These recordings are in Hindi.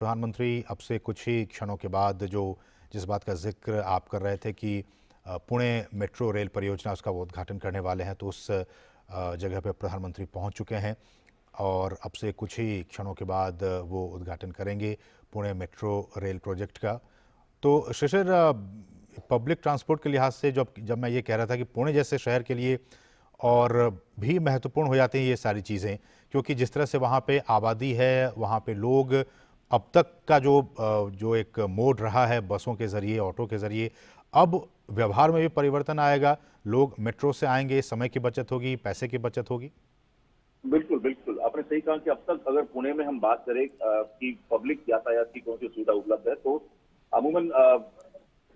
प्रधानमंत्री अब से कुछ ही क्षणों के बाद जो जिस बात का जिक्र आप कर रहे थे कि पुणे मेट्रो रेल परियोजना उसका वो उद्घाटन करने वाले हैं, तो उस जगह पर प्रधानमंत्री पहुंच चुके हैं और अब से कुछ ही क्षणों के बाद वो उद्घाटन करेंगे पुणे मेट्रो रेल प्रोजेक्ट का। तो शिशिर, पब्लिक ट्रांसपोर्ट के लिहाज से जब जब मैं ये कह रहा था कि पुणे जैसे शहर के लिए और भी महत्वपूर्ण हो जाती हैं ये सारी चीज़ें, क्योंकि जिस तरह से वहाँ पे आबादी है, वहाँ पे लोग अब तक का जो एक मोड रहा है बसों के ज़रिए, ऑटो के ज़रिए, अब व्यवहार में भी परिवर्तन आएगा। लोग मेट्रो से आएंगे, समय की बचत होगी, पैसे की बचत होगी। बिल्कुल, बिल्कुल। आपने सही कहा कि अब तक अगर पुणे में हम बात करें कि पब्लिक यातायात की कौन सी सुविधा उपलब्ध है, तो अमूमन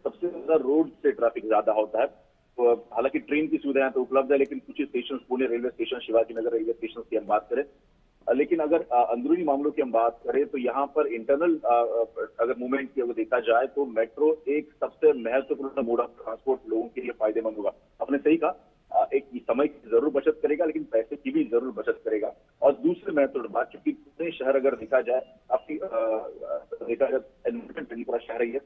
सबसे ज्यादा रोड से ट्रैफिक ज्यादा होता है। तो हालांकि ट्रेन की सुविधाएं तो उपलब्ध है, लेकिन कुछ station, Pune railway station, Shivaji Nagar railway station की हम बात करें, लेकिन अगर अंदरूनी मामलों की हम बात करें तो यहाँ पर इंटरनल अगर मूवमेंट की अगर देखा जाए तो मेट्रो एक सबसे महत्वपूर्ण मोड ऑफ ट्रांसपोर्ट लोगों के लिए फायदेमंद होगा। आपने सही कहा, एक समय की जरूर बचत करेगा, लेकिन पैसे की भी जरूर बचत करेगा। और दूसरी महत्वपूर्ण बात, क्योंकि पुणे शहर अगर देखा जाए, काफी देखा जाए एनवायरमेंट फ्रेंडली पूरा शहर है ये,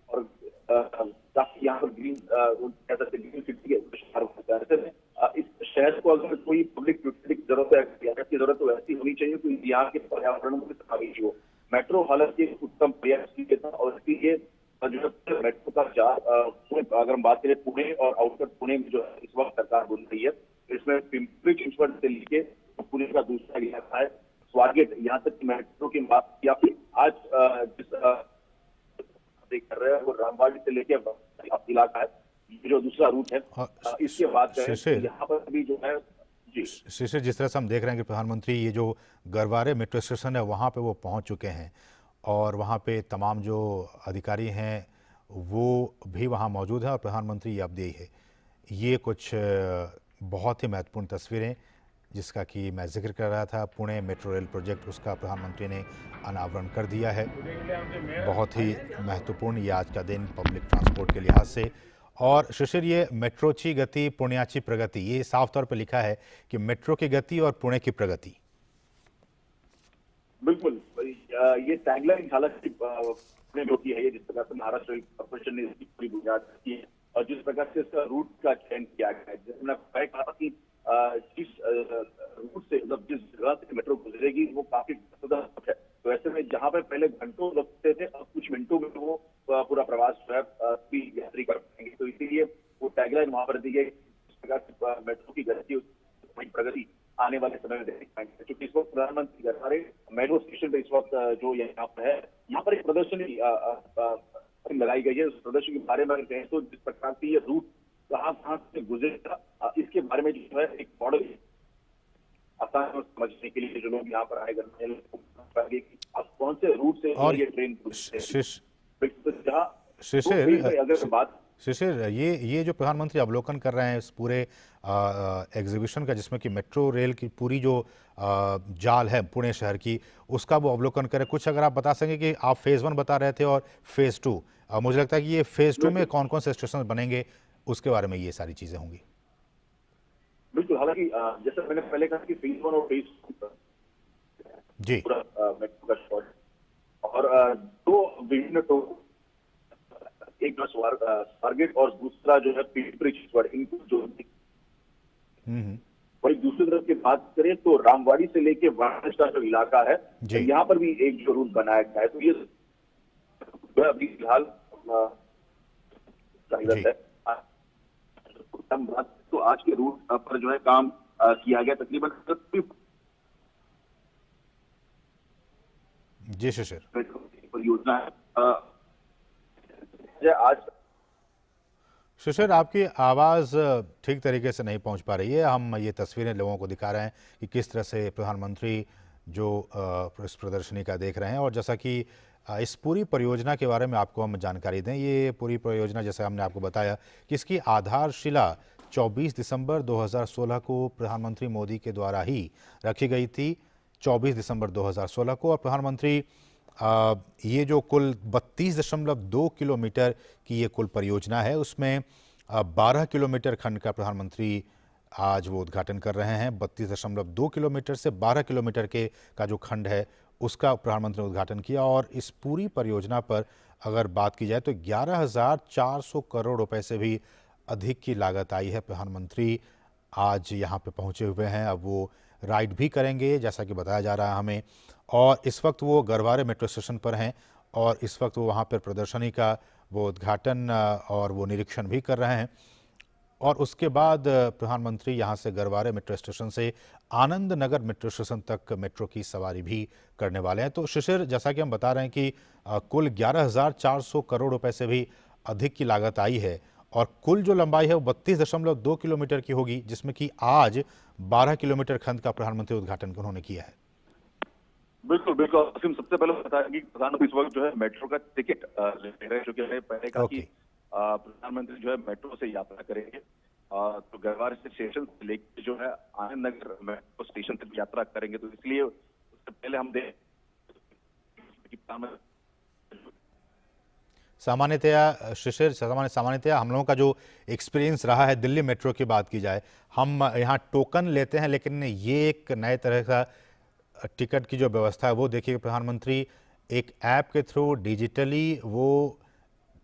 और काफी यहाँ पर ग्रीन कह सकते ग्रीन सिटी के शहर होता है। ऐसे में इस शहर को अगर कोई पब्लिक यूटिलिटी की जरूरत है, यातायात की जरूरत तो ऐसी होनी चाहिए कि यहाँ के पर्यावरण में समावेश हो। मेट्रो हालांकि एक उत्तम प्रयास की था, और इसलिए जो है मेट्रो का अगर हम बात करें पुणे और आउटर पुणे में जो है इस वक्त सरकार बन रही है, इसमें पिंपरी चिंचवड से लेके पुणे का दूसरा इलाका है स्वारगेट, यहाँ तक मेट्रो की बात की आपने। आज जिस देख कर रहे हैं वो रामबाड़ी से लेके इलाका है, ये जो दूसरा रूट है। इसके बाद शिशिर, यहाँ पर भी जो है जी शिशिर, जिस तरह से हम देख रहे हैं कि प्रधानमंत्री ये जो गरवारे मेट्रो स्टेशन है वहाँ पे वो पहुँच चुके हैं और वहाँ पे तमाम जो अधिकारी हैं वो भी वहाँ मौजूद हैं और प्रधानमंत्री ये अब दे है। ये कुछ बहुत ही महत्वपूर्ण तस्वीरें जिसका कि मैं जिक्र कर रहा था, पुणे मेट्रो रेल प्रोजेक्ट, उसका प्रधानमंत्री ने अनावरण कर दिया है। बहुत ही महत्वपूर्ण ये आज का दिन पब्लिक ट्रांसपोर्ट के लिहाज से। और शिशिर, ये मेट्रोची गति पुण्याची प्रगति, ये साफ तौर पर लिखा है कि मेट्रो की गति और पुणे की प्रगति। बिल्कुल, ये टैगलाइन हालांकि जो की है, ये जिस प्रकार से महाराष्ट्र रेल कॉर्पोरेशन ने इसकी पूरी बुनियाद रखी है और जिस प्रकार से इसका रूट का चयन किया गया है, जैसे मैंने कहा कि जिस रूट से, मतलब जिस जगह से मेट्रो गुजरेगी वो काफी है। तो ऐसे में जहां पर पहले घंटों लगते थे, अब कुछ मिनटों में वो पूरा प्रवास जो है यात्री कर पाएंगे। तो इसीलिए वो टैगलाइन वहां पर दी गई, जिस प्रकार से मेट्रो की गति, प्रगति आने वाले समय में देख पाएंगे। क्योंकि इस वक्त प्रधानमंत्री कर रहे मेट्रो स्टेशन पे इस वक्त जो यहाँ पर है, यहाँ पर एक प्रदर्शनी लगाई गई है। उस प्रदर्शनी के बारे में अगर कहें तो जिस प्रकार से ये रूट कहाँ से गुजरेगा, इसके बारे में जो है एक मॉडल आसान समझने के लिए जो लोग यहाँ पर आएगा कि अब कौन से रूट से ये ट्रेन शिशिर, ये जो प्रधानमंत्री अवलोकन कर रहे हैं इस पूरे एग्जीबिशन का, जिसमें कि मेट्रो रेल की पूरी जो जाल है पुणे शहर की, उसका वो अवलोकन करें, कुछ अगर आप बता सकें कि आप फेज़ 1 बता रहे थे और फेज़ 2, मुझे लगता है कि ये फेज़ 2 में कौन कौन से स्टेशन बनेंगे उसके बारे में ये सारी चीज़ें होंगी। बिल्कुल, हालांकि जैसे मैंने पहले कहा कि फेज़ 1 और फेज़ 2 जी पूरा मेट्रो का शॉर्ट और दो विभिन्न टो, एक स्वारगेट और दूसरा जो है पिंपरी चिंचवड, इनको जो वही दूसरी तरफ की बात करें तो रामवाड़ी से लेके वाराणसी का जो इलाका है, यहाँ पर भी एक जो रूट बनाया गया है। तो ये अभी फिलहाल है। तो आज के रूट पर जो है काम किया गया तकरीबन जी शिशिर, परियोजना है। आज शिशिर, आपकी आवाज़ ठीक तरीके से नहीं पहुंच पा रही है। हम ये तस्वीरें लोगों को दिखा रहे हैं कि किस तरह से प्रधानमंत्री जो इस प्रदर्शनी का देख रहे हैं, और जैसा कि इस पूरी परियोजना के बारे में आपको हम जानकारी दें। ये पूरी परियोजना, जैसे हमने आपको बताया कि इसकी आधारशिला 24 दिसंबर 2016 को प्रधानमंत्री मोदी के द्वारा ही रखी गई थी, 24 दिसंबर 2016 को। और प्रधानमंत्री ये जो कुल 32.2 किलोमीटर की ये कुल परियोजना है, उसमें 12 किलोमीटर खंड का प्रधानमंत्री आज वो उद्घाटन कर रहे हैं। 32.2 किलोमीटर से 12 किलोमीटर का जो खंड है उसका प्रधानमंत्री ने उद्घाटन किया। और इस पूरी परियोजना पर अगर बात की जाए तो 11,400 करोड़ रुपए से भी अधिक की लागत आई है। प्रधानमंत्री आज यहाँ पे पहुँचे हुए हैं, अब वो राइड भी करेंगे जैसा कि बताया जा रहा है हमें। और इस वक्त वो गरवारे मेट्रो स्टेशन पर हैं और इस वक्त वो वहाँ पर प्रदर्शनी का वो उद्घाटन और वो निरीक्षण भी कर रहे हैं। और उसके बाद प्रधानमंत्री यहाँ से गरवारे मेट्रो स्टेशन से आनंद नगर मेट्रो स्टेशन तक मेट्रो की सवारी भी करने वाले हैं। तो शिशिर, जैसा कि हम बता रहे हैं कि कुल 11,400 करोड़ रुपए से भी अधिक की लागत आई है और कुल जो लंबाई है वो 32.2 किलोमीटर की होगी, जिसमें कि आज 12 किलोमीटर खंड का प्रधानमंत्री उद्घाटन उन्होंने किया है। बिल्कुल बिल्कुल असीम, सबसे पहले बताया कि प्रधानमंत्री इस वक्त जो है मेट्रो का टिकट ले रहे हैं, जो कि पहले कहा कि प्रधानमंत्री जो है मेट्रो से यात्रा करेंगे। तो गरवारे स्टेशन से लेकर जो है आनंद नगर मेट्रो स्टेशन तक यात्रा करेंगे। तो इसलिए उससे पहले हम देख सामान्यतया शिशिर, सामान्यतया हम लोगों का जो एक्सपीरियंस रहा है दिल्ली मेट्रो की बात की जाए, हम यहाँ टोकन लेते हैं, लेकिन ये एक नए तरह का टिकट की जो व्यवस्था है वो देखिए, प्रधानमंत्री एक ऐप के थ्रू डिजिटली वो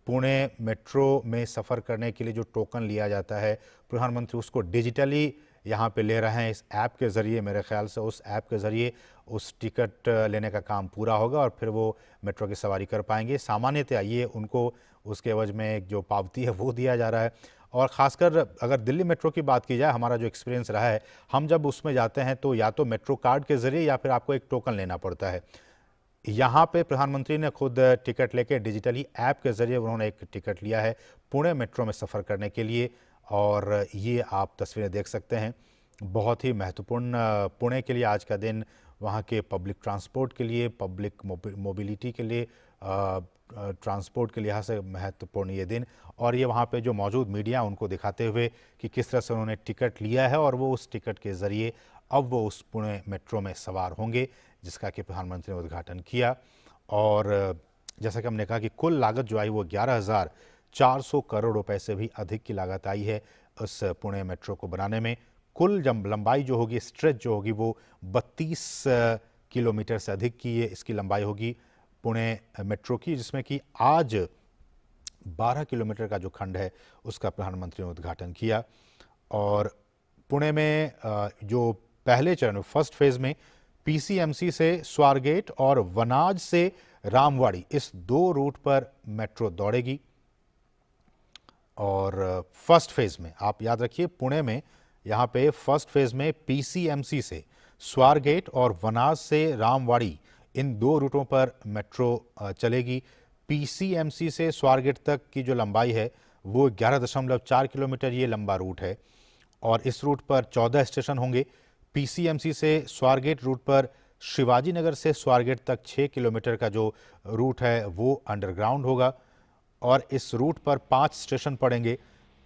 पुणे मेट्रो में सफ़र करने के लिए जो टोकन लिया जाता है, प्रधानमंत्री उसको डिजिटली यहाँ पे ले रहे हैं इस ऐप के ज़रिए। मेरे ख्याल से उस ऐप के ज़रिए उस टिकट लेने का काम पूरा होगा और फिर वो मेट्रो की सवारी कर पाएंगे। सामान्यतः ये उनको उसके एवज में जो पावती है वो दिया जा रहा है। और ख़ासकर अगर दिल्ली मेट्रो की बात की जाए, हमारा जो एक्सपीरियंस रहा है, हम जब उसमें जाते हैं तो या तो मेट्रो कार्ड के ज़रिए या फिर आपको एक टोकन लेना पड़ता है। यहाँ पे प्रधानमंत्री ने खुद टिकट लेके डिजिटली ऐप के ज़रिए उन्होंने एक टिकट लिया है पुणे मेट्रो में सफ़र करने के लिए। और ये आप तस्वीरें देख सकते हैं, बहुत ही महत्वपूर्ण पुणे के लिए आज का दिन, वहाँ के पब्लिक ट्रांसपोर्ट के लिए, पब्लिक मोबिलिटी के लिए, ट्रांसपोर्ट के लिहाज से महत्वपूर्ण ये दिन। और ये वहाँ पे जो मौजूद मीडिया उनको दिखाते हुए कि किस तरह से उन्होंने टिकट लिया है और वो उस टिकट के ज़रिए अब वो उस पुणे मेट्रो में सवार होंगे, जिसका कि प्रधानमंत्री ने उद्घाटन किया। और जैसा कि हमने कहा कि कुल लागत जो आई वो 11,400 करोड़ रुपए से भी अधिक की लागत आई है उस पुणे मेट्रो को बनाने में। कुल जब लंबाई जो होगी, स्ट्रेच जो होगी, वो 32 किलोमीटर से अधिक की ये इसकी लंबाई होगी पुणे मेट्रो की, जिसमें कि आज 12 किलोमीटर का जो खंड है उसका प्रधानमंत्री ने उद्घाटन किया। और पुणे में जो पहले चरण, फर्स्ट फेज में पीसीएमसी से स्वारगेट और वनाज से रामवाड़ी, इस दो रूट पर मेट्रो दौड़ेगी। और फर्स्ट फेज में आप याद रखिए, पुणे में यहाँ पे फर्स्ट फेज में पीसीएमसी से स्वारगेट और वनाज से रामवाड़ी, इन दो रूटों पर मेट्रो चलेगी। पीसीएमसी से स्वारगेट तक की जो लंबाई है वो 11.4 किलोमीटर ये लंबा रूट है और इस रूट पर 14 स्टेशन होंगे। पीसीएमसी से स्वारगेट रूट पर शिवाजी नगर से स्वारगेट तक 6 किलोमीटर का जो रूट है वो अंडरग्राउंड होगा और इस रूट पर 5 स्टेशन पड़ेंगे।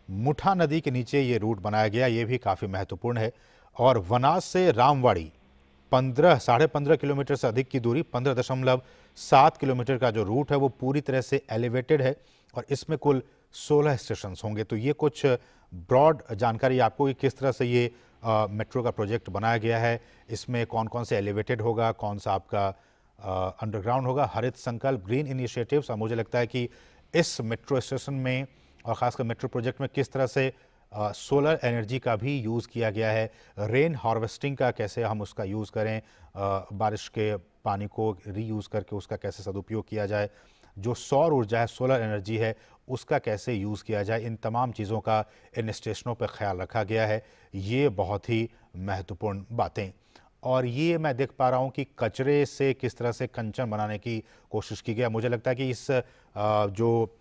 मुठा नदी के नीचे ये रूट बनाया गया, ये भी काफ़ी महत्वपूर्ण है। और वनाज से रामवाड़ी 15.5 किलोमीटर से अधिक की दूरी, 15.7 किलोमीटर का जो रूट है वो पूरी तरह से एलिवेटेड है और इसमें कुल 16 स्टेशन होंगे। तो ये कुछ ब्रॉड जानकारी आपको कि किस तरह से ये मेट्रो का प्रोजेक्ट बनाया गया है, इसमें कौन कौन से एलिवेटेड होगा, कौन सा आपका अंडरग्राउंड होगा। हरित संकल्प, ग्रीन इनिशिएटिव्स, मुझे लगता है कि इस मेट्रो स्टेशन में और ख़ासकर मेट्रो प्रोजेक्ट में किस तरह से सोलर एनर्जी का भी यूज़ किया गया है, रेन हार्वेस्टिंग का कैसे हम उसका यूज़ करें, बारिश के पानी को रीयूज़ करके उसका कैसे सदुपयोग किया जाए, जो सौर ऊर्जा है, सोलर एनर्जी है, उसका कैसे यूज़ किया जाए, इन तमाम चीज़ों का इन स्टेशनों पर ख्याल रखा गया है। ये बहुत ही महत्वपूर्ण बातें। और ये मैं देख पा रहा हूँ कि कचरे से किस तरह से कंचन बनाने की कोशिश की गई। मुझे लगता है कि इस जो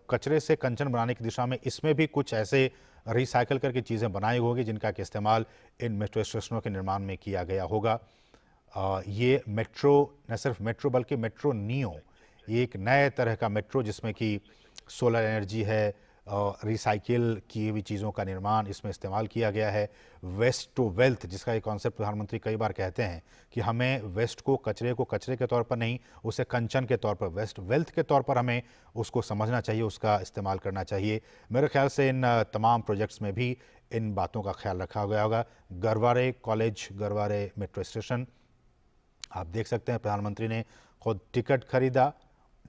कचरे से कंचन बनाने की दिशा में इसमें भी कुछ ऐसे रिसाइकल करके चीज़ें बनाई होगी जिनका कि इस्तेमाल इन मेट्रो स्टेशनों के निर्माण में किया गया होगा। ये मेट्रो न सिर्फ मेट्रो बल्कि मेट्रो नियो, ये एक नए तरह का मेट्रो जिसमें कि सोलर एनर्जी है, रिसाइकिल की हुई चीज़ों का निर्माण इसमें इस्तेमाल किया गया है। वेस्ट टू वेल्थ, जिसका ये कॉन्सेप्ट प्रधानमंत्री कई बार कहते हैं कि हमें वेस्ट को, कचरे को कचरे के तौर पर नहीं, उसे कंचन के तौर पर, वेस्ट वेल्थ के तौर पर हमें उसको समझना चाहिए, उसका इस्तेमाल करना चाहिए। मेरे ख्याल से इन तमाम प्रोजेक्ट्स में भी इन बातों का ख्याल रखा गया होगा। Garware college, Garware metro station आप देख सकते हैं प्रधानमंत्री ने खुद टिकट खरीदा,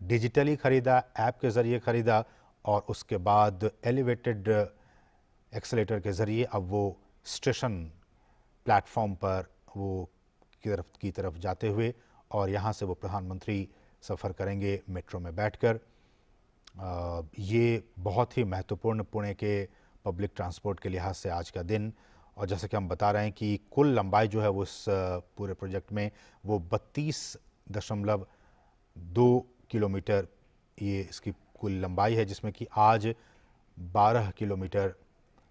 डिजिटली खरीदा, ऐप के ज़रिए खरीदा और उसके बाद एलिवेटेड एक्सेलेटर के ज़रिए अब वो स्टेशन प्लेटफॉर्म पर वो की तरफ जाते हुए और यहाँ से वो प्रधानमंत्री सफ़र करेंगे मेट्रो में बैठकर। ये बहुत ही महत्वपूर्ण पुणे के पब्लिक ट्रांसपोर्ट के लिहाज से आज का दिन। और जैसे कि हम बता रहे हैं कि कुल लंबाई जो है वो इस पूरे प्रोजेक्ट में वो 32.2 किलोमीटर ये इसकी कुल लंबाई है, जिसमें कि आज 12 किलोमीटर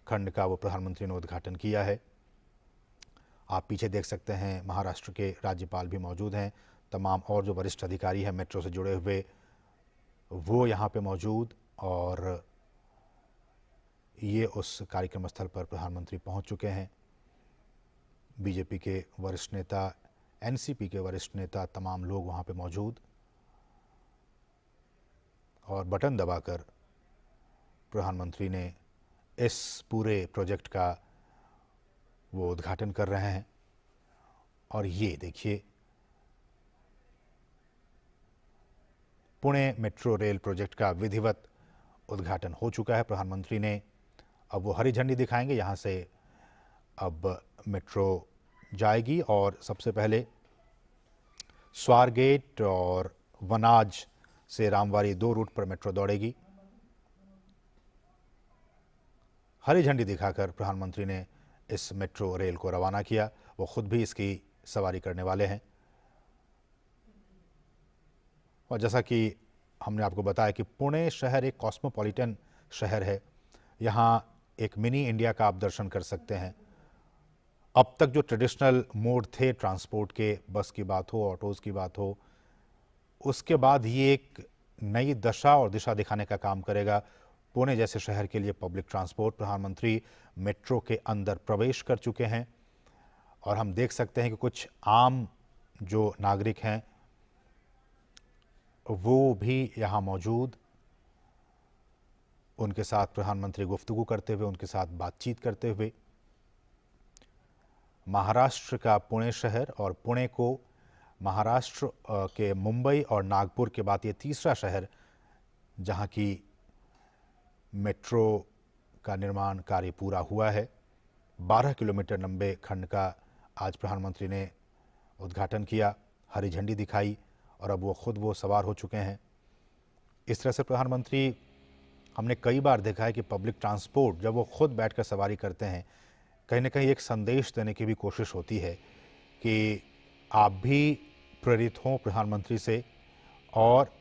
खंड का वो प्रधानमंत्री ने उद्घाटन किया है। आप पीछे देख सकते हैं महाराष्ट्र के राज्यपाल भी मौजूद हैं, तमाम और जो वरिष्ठ अधिकारी हैं मेट्रो से जुड़े हुए वो यहाँ पे मौजूद, और ये उस कार्यक्रम स्थल पर प्रधानमंत्री पहुँच चुके हैं। बीजेपी के वरिष्ठ नेता, एनसीपी के वरिष्ठ नेता, तमाम लोग वहाँ पे मौजूद और बटन दबाकर प्रधानमंत्री ने इस पूरे प्रोजेक्ट का वो उद्घाटन कर रहे हैं। और ये देखिए पुणे मेट्रो रेल प्रोजेक्ट का विधिवत उद्घाटन हो चुका है। प्रधानमंत्री ने अब वो हरी झंडी दिखाएंगे, यहाँ से अब मेट्रो जाएगी और सबसे पहले स्वारगेट और वनाज से रामवारी 2 रूट पर मेट्रो दौड़ेगी। हरी झंडी दिखाकर प्रधानमंत्री ने इस मेट्रो रेल को रवाना किया। वो खुद भी इसकी सवारी करने वाले हैं। और जैसा कि हमने आपको बताया कि पुणे शहर एक कॉस्मोपॉलिटन शहर है। यहाँ एक मिनी इंडिया का आप दर्शन कर सकते हैं। अब तक जो ट्रेडिशनल मोड थे ट्रांसपोर्ट के, बस की बात हो, ऑटोज़ की बात हो, उसके बाद ये एक नई दशा और दिशा दिखाने का काम करेगा पुणे जैसे शहर के लिए पब्लिक ट्रांसपोर्ट। प्रधानमंत्री मेट्रो के अंदर प्रवेश कर चुके हैं और हम देख सकते हैं कि कुछ आम जो नागरिक हैं वो भी यहाँ मौजूद, उनके साथ प्रधानमंत्री गुफ्तगू करते हुए, उनके साथ बातचीत करते हुए। महाराष्ट्र का पुणे शहर और पुणे को महाराष्ट्र के मुंबई और नागपुर के बाद ये तीसरा शहर जहाँ की मेट्रो का निर्माण कार्य पूरा हुआ है। 12 किलोमीटर लंबे खंड का आज प्रधानमंत्री ने उद्घाटन किया, हरी झंडी दिखाई और अब वो सवार हो चुके हैं। इस तरह से प्रधानमंत्री, हमने कई बार देखा है कि पब्लिक ट्रांसपोर्ट जब वो खुद बैठकर सवारी करते हैं, कहीं ना कहीं एक संदेश देने की भी कोशिश होती है कि आप भी प्रेरित हों प्रधानमंत्री से और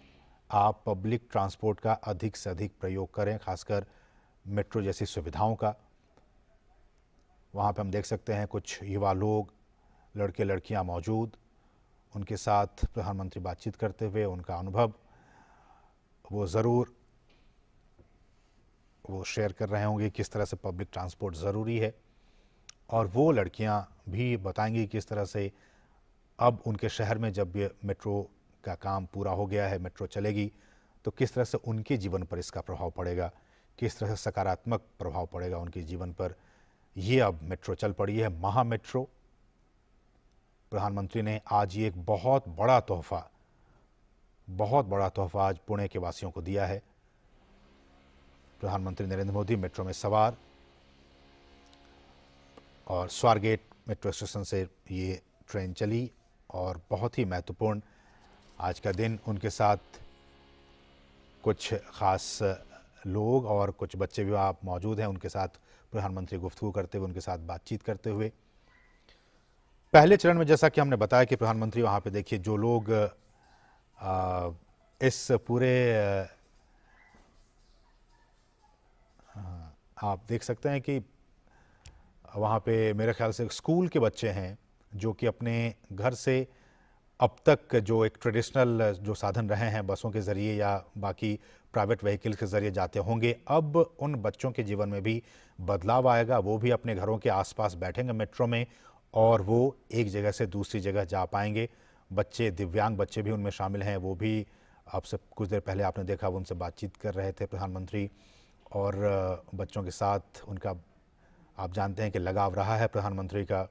आप पब्लिक ट्रांसपोर्ट का अधिक से अधिक प्रयोग करें, खासकर मेट्रो जैसी सुविधाओं का। वहाँ पे हम देख सकते हैं कुछ युवा लोग, लड़के लड़कियाँ मौजूद, उनके साथ प्रधानमंत्री बातचीत करते हुए उनका अनुभव वो ज़रूर वो शेयर कर रहे होंगे, किस तरह से पब्लिक ट्रांसपोर्ट ज़रूरी है। और वो लड़कियां भी बताएंगी किस तरह से अब उनके शहर में जब ये मेट्रो का काम पूरा हो गया है, मेट्रो चलेगी, तो किस तरह से उनके जीवन पर इसका प्रभाव पड़ेगा, किस तरह से सकारात्मक प्रभाव पड़ेगा उनके जीवन पर। ये अब मेट्रो चल पड़ी है, महा मेट्रो। प्रधानमंत्री ने आज ये एक बहुत बड़ा तोहफा आज पुणे के वासियों को दिया है। प्रधानमंत्री नरेंद्र मोदी मेट्रो में सवार और स्वारगेट मेट्रो स्टेशन से ये ट्रेन चली और बहुत ही महत्वपूर्ण आज का दिन। उनके साथ कुछ ख़ास लोग और कुछ बच्चे भी आप मौजूद हैं, उनके साथ प्रधानमंत्री गुफ्तगू करते हुए, उनके साथ बातचीत करते हुए। पहले चरण में जैसा कि हमने बताया कि प्रधानमंत्री वहाँ पे देखिए जो लोग इस पूरे आप देख सकते हैं कि वहाँ पे मेरे ख्याल से स्कूल के बच्चे हैं जो कि अपने घर से अब तक जो एक ट्रेडिशनल जो साधन रहे हैं बसों के ज़रिए या बाकी प्राइवेट व्हीकल के ज़रिए जाते होंगे, अब उन बच्चों के जीवन में भी बदलाव आएगा। वो भी अपने घरों के आसपास बैठेंगे मेट्रो में और वो एक जगह से दूसरी जगह जा पाएंगे। बच्चे, दिव्यांग बच्चे भी उनमें शामिल हैं, वो भी आपसे कुछ देर पहले आपने देखा वो उनसे बातचीत कर रहे थे प्रधानमंत्री। और बच्चों के साथ उनका आप जानते हैं कि लगाव रहा है प्रधानमंत्री का।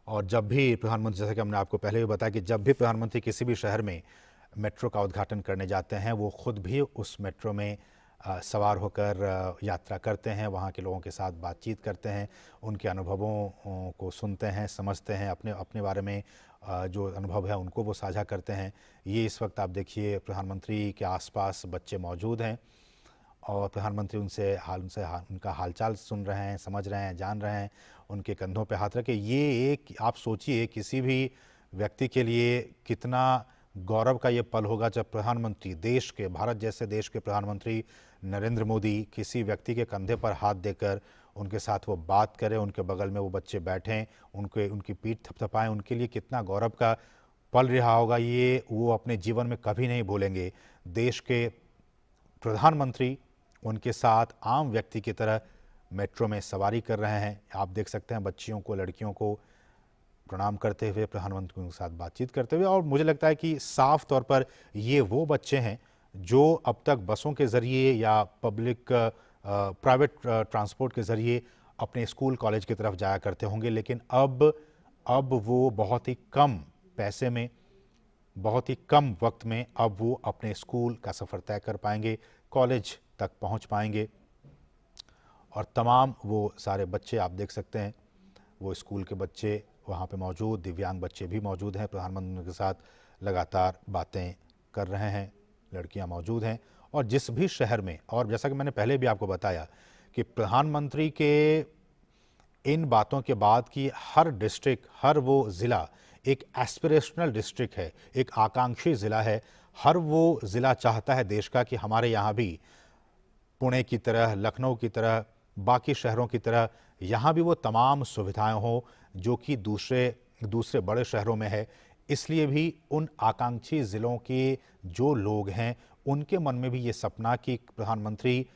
और जब भी प्रधानमंत्री, जैसा कि हमने आपको पहले भी बताया कि जब भी प्रधानमंत्री किसी भी शहर में मेट्रो का उद्घाटन करने जाते हैं, वो खुद भी उस मेट्रो में सवार होकर यात्रा करते हैं, वहाँ के लोगों के साथ बातचीत करते हैं, उनके अनुभवों को सुनते हैं, समझते हैं, अपने अपने बारे में जो अनुभव है उनको वो साझा करते हैं। ये इस वक्त आप देखिए प्रधानमंत्री के आसपास बच्चे मौजूद हैं और प्रधानमंत्री उनका हालचाल सुन रहे हैं, समझ रहे हैं, जान रहे हैं, उनके कंधों पे हाथ रखे। ये एक आप सोचिए किसी भी व्यक्ति के लिए कितना गौरव का ये पल होगा जब प्रधानमंत्री, देश के, भारत जैसे देश के प्रधानमंत्री नरेंद्र मोदी किसी व्यक्ति के कंधे पर हाथ देकर उनके साथ वो बात करें, उनके बगल में वो बच्चे बैठें, उनकी पीठ थपथपाएं। उनके लिए कितना गौरव का पल रहा होगा, ये वो अपने जीवन में कभी नहीं भूलेंगे। देश के प्रधानमंत्री उनके साथ आम व्यक्ति की तरह मेट्रो में सवारी कर रहे हैं। आप देख सकते हैं बच्चियों को, लड़कियों को प्रणाम करते हुए, प्रधानमंत्री के साथ बातचीत करते हुए। और मुझे लगता है कि साफ तौर पर ये वो बच्चे हैं जो अब तक बसों के ज़रिए या पब्लिक प्राइवेट ट्रांसपोर्ट के ज़रिए अपने स्कूल कॉलेज की तरफ जाया करते होंगे, लेकिन अब वो बहुत ही कम पैसे में, बहुत ही कम वक्त में अब वो अपने स्कूल का सफ़र तय कर पाएंगे, कॉलेज तक पहुंच पाएंगे। और तमाम वो सारे बच्चे आप देख सकते हैं, वो स्कूल के बच्चे वहाँ पे मौजूद, दिव्यांग बच्चे भी मौजूद हैं, प्रधानमंत्री के साथ लगातार बातें कर रहे हैं, लड़कियां मौजूद हैं। और जिस भी शहर में, और जैसा कि मैंने पहले भी आपको बताया कि प्रधानमंत्री के इन बातों के बाद कि हर डिस्ट्रिक्ट, हर वो ज़िला एक एस्पिरेशनल डिस्ट्रिक्ट है, एक आकांक्षी ज़िला है। हर वो ज़िला चाहता है देश का कि हमारे यहाँ भी पुणे की तरह, लखनऊ की तरह, बाकी शहरों की तरह यहाँ भी वो तमाम सुविधाएं हों जो कि दूसरे बड़े शहरों में है। इसलिए भी उन आकांक्षी ज़िलों के जो लोग हैं उनके मन में भी ये सपना कि प्रधानमंत्री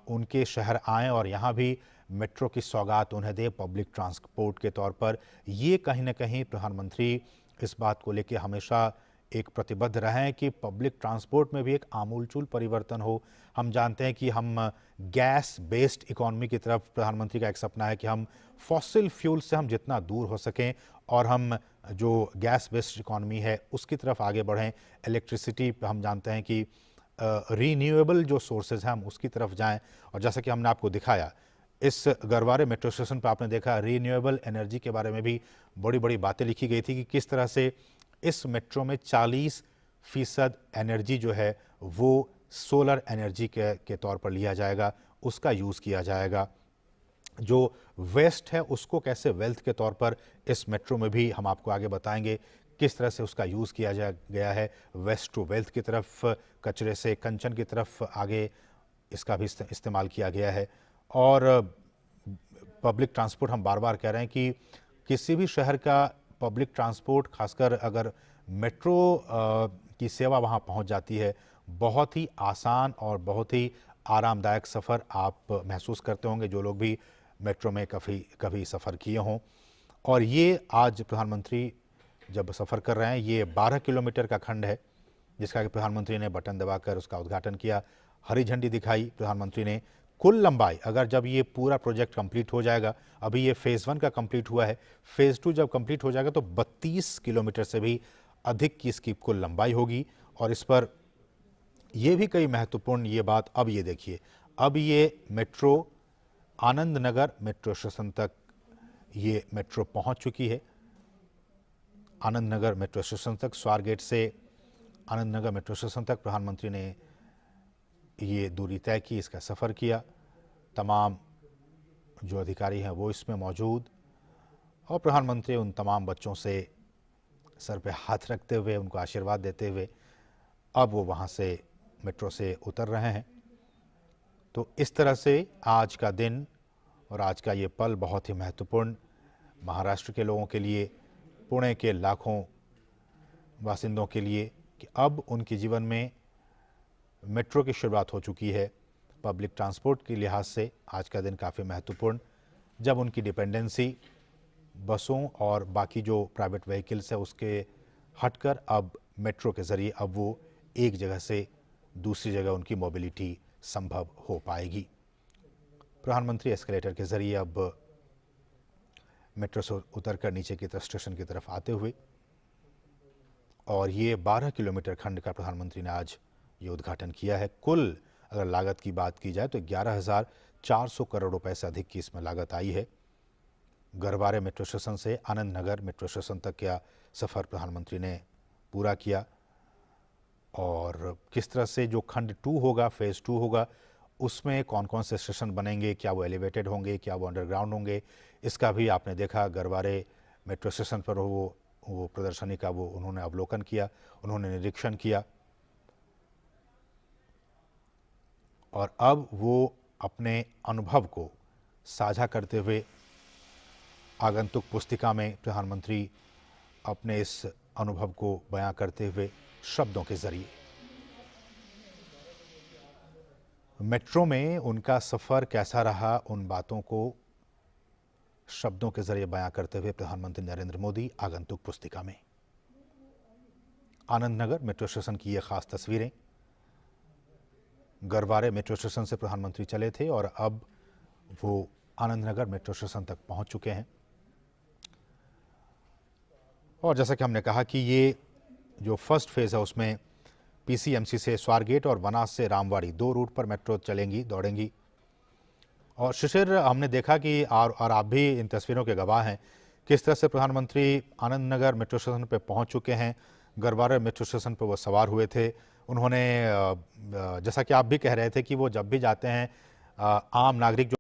उनके शहर आएँ और यहाँ भी मेट्रो की सौगात उन्हें दे पब्लिक ट्रांसपोर्ट के तौर पर। ये कहीं ना कहीं प्रधानमंत्री इस बात को लेकर हमेशा एक प्रतिबद्ध रहे हैं कि पब्लिक ट्रांसपोर्ट में भी एक आमूलचूल परिवर्तन हो। हम जानते हैं कि हम गैस बेस्ड इकोनॉमी की तरफ, प्रधानमंत्री का एक सपना है कि हम फॉसिल फ्यूल से हम जितना दूर हो सकें और हम जो गैस बेस्ड इकोनॉमी है उसकी तरफ आगे बढ़ें। इलेक्ट्रिसिटी हम जानते हैं कि रीन्यूएबल जो सोर्सेज हैं हम उसकी तरफ जाएं। और जैसा कि हमने आपको दिखाया इस गरवारे मेट्रो स्टेशन पर, आपने देखा रीन्यूएबल एनर्जी के बारे में भी बड़ी बड़ी बातें लिखी गई थी कि किस तरह से इस मेट्रो में 40% एनर्जी जो है वो सोलर एनर्जी के तौर पर लिया जाएगा, उसका यूज़ किया जाएगा। जो वेस्ट है उसको कैसे वेल्थ के तौर पर इस मेट्रो में भी हम आपको आगे बताएंगे किस तरह से उसका यूज़ किया गया है। वेस्ट टू वेल्थ की तरफ, कचरे से कंचन की तरफ आगे इसका भी इस्तेमाल किया गया है। और पब्लिक ट्रांसपोर्ट, हम बार बार कह रहे हैं कि किसी भी शहर का पब्लिक ट्रांसपोर्ट, खासकर अगर मेट्रो की सेवा वहाँ पहुँच जाती है, बहुत ही आसान और बहुत ही आरामदायक सफ़र आप महसूस करते होंगे जो लोग भी मेट्रो में कभी सफ़र किए हों। और ये आज प्रधानमंत्री जब सफ़र कर रहे हैं, ये 12 किलोमीटर का खंड है जिसका कि प्रधानमंत्री ने बटन दबाकर उसका उद्घाटन किया, हरी झंडी दिखाई प्रधानमंत्री ने। कुल लंबाई, अगर जब ये पूरा प्रोजेक्ट कंप्लीट हो जाएगा, अभी ये फेज़ 1 का कंप्लीट हुआ है, फेज़ 2 जब कंप्लीट हो जाएगा तो 32 किलोमीटर से भी अधिक की इसकी कुल लंबाई होगी। और इस पर ये भी कई महत्वपूर्ण ये बात, अब ये देखिए, अब ये metro Anand Nagar metro station तक ये मेट्रो पहुंच चुकी है। आनंद नगर मेट्रो स्टेशन तक, स्वारगेट से आनंद नगर मेट्रो स्टेशन तक प्रधानमंत्री ने ये दूरी तय की, इसका सफ़र किया। तमाम जो अधिकारी हैं वो इसमें मौजूद, और प्रधानमंत्री उन तमाम बच्चों से सर पे हाथ रखते हुए, उनको आशीर्वाद देते हुए अब वो वहाँ से मेट्रो से उतर रहे हैं। तो इस तरह से आज का दिन और आज का ये पल बहुत ही महत्वपूर्ण महाराष्ट्र के लोगों के लिए, पुणे के लाखों बासिंदों के लिए, कि अब उनके जीवन में मेट्रो की शुरुआत हो चुकी है। पब्लिक ट्रांसपोर्ट के लिहाज से आज का दिन काफ़ी महत्वपूर्ण, जब उनकी डिपेंडेंसी बसों और बाकी जो प्राइवेट व्हीकल्स है उसके हटकर अब मेट्रो के ज़रिए अब वो एक जगह से दूसरी जगह उनकी मोबिलिटी संभव हो पाएगी। प्रधानमंत्री एस्केलेटर के ज़रिए अब मेट्रो से उतरकर नीचे की तरफ स्टेशन की तरफ आते हुए। और ये 12 किलोमीटर खंड का प्रधानमंत्री ने आज ये उद्घाटन किया है। कुल अगर लागत की बात की जाए तो 11,400 करोड़ रुपए से अधिक की इसमें लागत आई है। गरवारे मेट्रो स्टेशन से आनंद नगर मेट्रो स्टेशन तक का सफ़र प्रधानमंत्री ने पूरा किया। और किस तरह से जो खंड 2 होगा, फेज़ 2 होगा, उसमें कौन कौन से स्टेशन बनेंगे, क्या वो एलिवेटेड होंगे, क्या वो अंडरग्राउंड होंगे, इसका भी आपने देखा। गरवारे मेट्रो स्टेशन पर वो प्रदर्शनी का वो उन्होंने अवलोकन किया, उन्होंने निरीक्षण किया। और अब वो अपने अनुभव को साझा करते हुए आगंतुक पुस्तिका में प्रधानमंत्री अपने इस अनुभव को बयां करते हुए शब्दों के जरिए, मेट्रो में उनका सफर कैसा रहा, उन बातों को शब्दों के जरिए बयां करते हुए प्रधानमंत्री नरेंद्र मोदी आगंतुक पुस्तिका में। आनंद नगर मेट्रो स्टेशन की ये खास तस्वीरें। गरवारे मेट्रो स्टेशन से प्रधानमंत्री चले थे और अब वो आनंद नगर मेट्रो स्टेशन तक पहुंच चुके हैं। और जैसा कि हमने कहा कि ये जो फर्स्ट फेज़ है उसमें पीसीएमसी से स्वारगेट और वनाज से रामवाड़ी 2 रूट पर मेट्रो चलेंगी, दौड़ेंगी। और शिशिर, हमने देखा कि और आप भी इन तस्वीरों के गवाह हैं, किस तरह से प्रधानमंत्री आनंद नगर मेट्रो स्टेशन पर पहुंच चुके हैं। गरवारे मेट्रो स्टेशन पर वो सवार हुए थे। उन्होंने जैसा कि आप भी कह रहे थे कि वो जब भी जाते हैं आम नागरिक जो